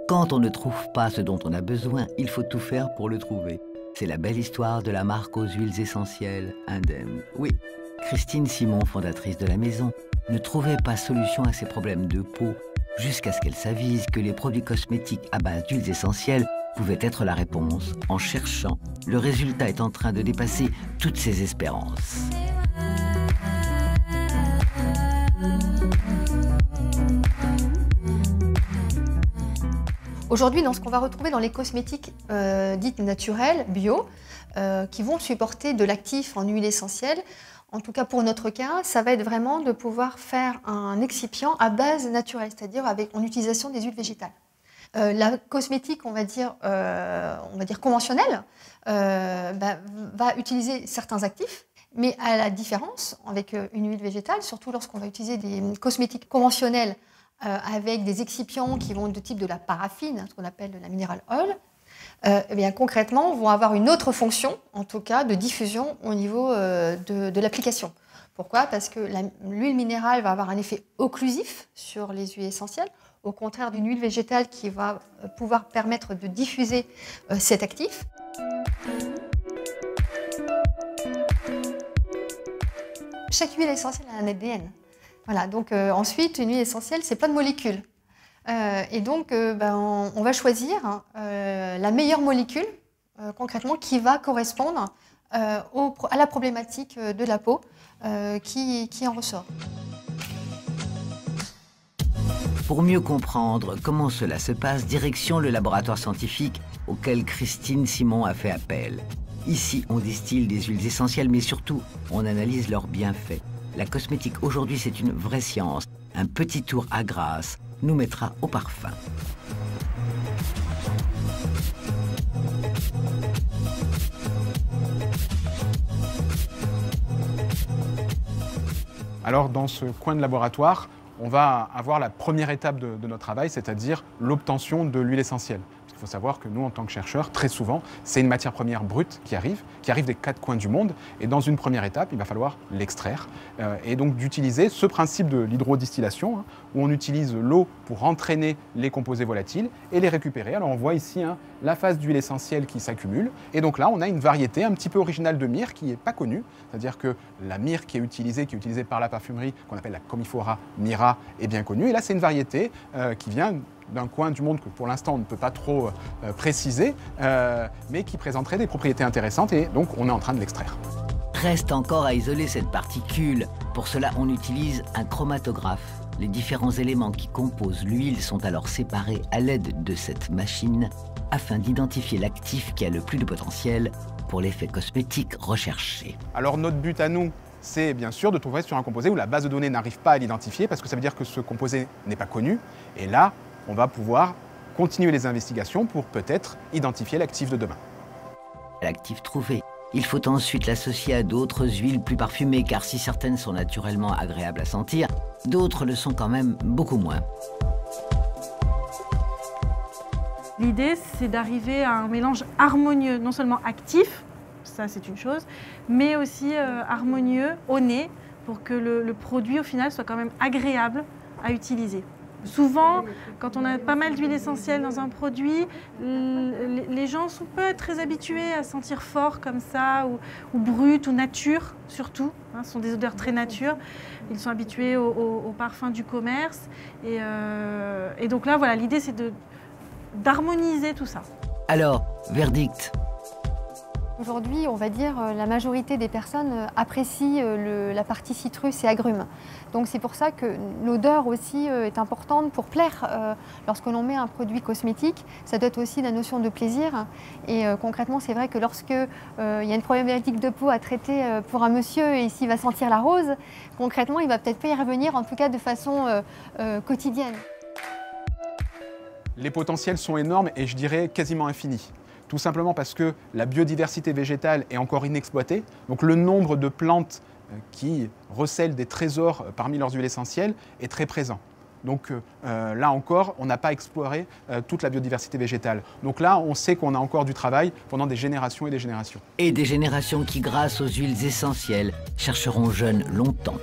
Quand on ne trouve pas ce dont on a besoin, il faut tout faire pour le trouver. C'est la belle histoire de la marque aux huiles essentielles Indem. Oui, Christine Simon, fondatrice de la maison, ne trouvait pas solution à ses problèmes de peau jusqu'à ce qu'elle s'avise que les produits cosmétiques à base d'huiles essentielles pouvaient être la réponse. En cherchant, le résultat est en train de dépasser toutes ses espérances. Aujourd'hui, dans ce qu'on va retrouver dans les cosmétiques dites naturelles, bio, qui vont supporter de l'actif en huile essentielle, en tout cas pour notre cas, ça va être vraiment de pouvoir faire un excipient à base naturelle, c'est-à-dire en utilisation des huiles végétales. La cosmétique, on va dire conventionnelle, va utiliser certains actifs, mais à la différence avec une huile végétale, surtout lorsqu'on va utiliser des cosmétiques conventionnels avec des excipients qui vont de type de la paraffine, ce qu'on appelle la mineral oil, eh bien, concrètement, vont avoir une autre fonction, en tout cas de diffusion au niveau de l'application. Pourquoi? Parce que l'huile minérale va avoir un effet occlusif sur les huiles essentielles, au contraire d'une huile végétale qui va pouvoir permettre de diffuser cet actif. Chaque huile essentielle a un ADN. Voilà, donc ensuite, une huile essentielle, c'est plein de molécules. Et donc, on va choisir la meilleure molécule, concrètement, qui va correspondre à la problématique de la peau qui en ressort. Pour mieux comprendre comment cela se passe, direction le laboratoire scientifique auquel Christine Simon a fait appel. Ici, on distille des huiles essentielles, mais surtout, on analyse leurs bienfaits. La cosmétique aujourd'hui, c'est une vraie science. Un petit tour à Grasse nous mettra au parfum. Alors, dans ce coin de laboratoire, on va avoir la première étape de notre travail, c'est-à-dire l'obtention de l'huile essentielle. Il faut savoir que nous, en tant que chercheurs, très souvent, c'est une matière première brute qui arrive des quatre coins du monde. Et dans une première étape, il va falloir l'extraire. Et donc d'utiliser ce principe de l'hydrodistillation, où on utilise l'eau pour entraîner les composés volatiles et les récupérer. Alors on voit ici la phase d'huile essentielle qui s'accumule. Et donc là, on a une variété un petit peu originale de myrrhe qui n'est pas connue. C'est-à-dire que la myrrhe qui est utilisée par la parfumerie, qu'on appelle la Commiphora myrrha, est bien connue. Et là, c'est une variété qui vient d'un coin du monde que pour l'instant on ne peut pas trop préciser, mais qui présenterait des propriétés intéressantes et donc on est en train de l'extraire. Reste encore à isoler cette particule. Pour cela, on utilise un chromatographe. Les différents éléments qui composent l'huile sont alors séparés à l'aide de cette machine afin d'identifier l'actif qui a le plus de potentiel pour l'effet cosmétique recherché. Alors notre but à nous, c'est bien sûr de trouver sur un composé où la base de données n'arrive pas à l'identifier parce que ça veut dire que ce composé n'est pas connu. Et là, on va pouvoir continuer les investigations pour peut-être identifier l'actif de demain. L'actif trouvé, il faut ensuite l'associer à d'autres huiles plus parfumées, car si certaines sont naturellement agréables à sentir, d'autres le sont quand même beaucoup moins. L'idée, c'est d'arriver à un mélange harmonieux, non seulement actif, ça c'est une chose, mais aussi harmonieux au nez, pour que le produit au final soit quand même agréable à utiliser. Souvent, quand on a pas mal d'huile essentielle dans un produit, les gens sont pas très habitués à sentir fort comme ça, ou brut, ou nature surtout. Ce sont des odeurs très nature. Ils sont habitués au parfum du commerce. Et donc là, voilà, l'idée c'est d'harmoniser tout ça. Alors, verdict. Aujourd'hui, on va dire la majorité des personnes apprécient la partie citrus et agrumes. Donc c'est pour ça que l'odeur aussi est importante pour plaire. Lorsque l'on met un produit cosmétique, ça doit être aussi la notion de plaisir. Et concrètement, c'est vrai que lorsque il y a une problématique de peau à traiter pour un monsieur et s'il va sentir la rose, concrètement, il va peut-être pas y revenir, en tout cas de façon quotidienne. Les potentiels sont énormes et je dirais quasiment infinis. Tout simplement parce que la biodiversité végétale est encore inexploitée. Donc le nombre de plantes qui recèlent des trésors parmi leurs huiles essentielles est très présent. Donc là encore, on n'a pas exploré toute la biodiversité végétale. Donc là, on sait qu'on a encore du travail pendant des générations et des générations. Et des générations qui, grâce aux huiles essentielles, chercheront jeunes longtemps.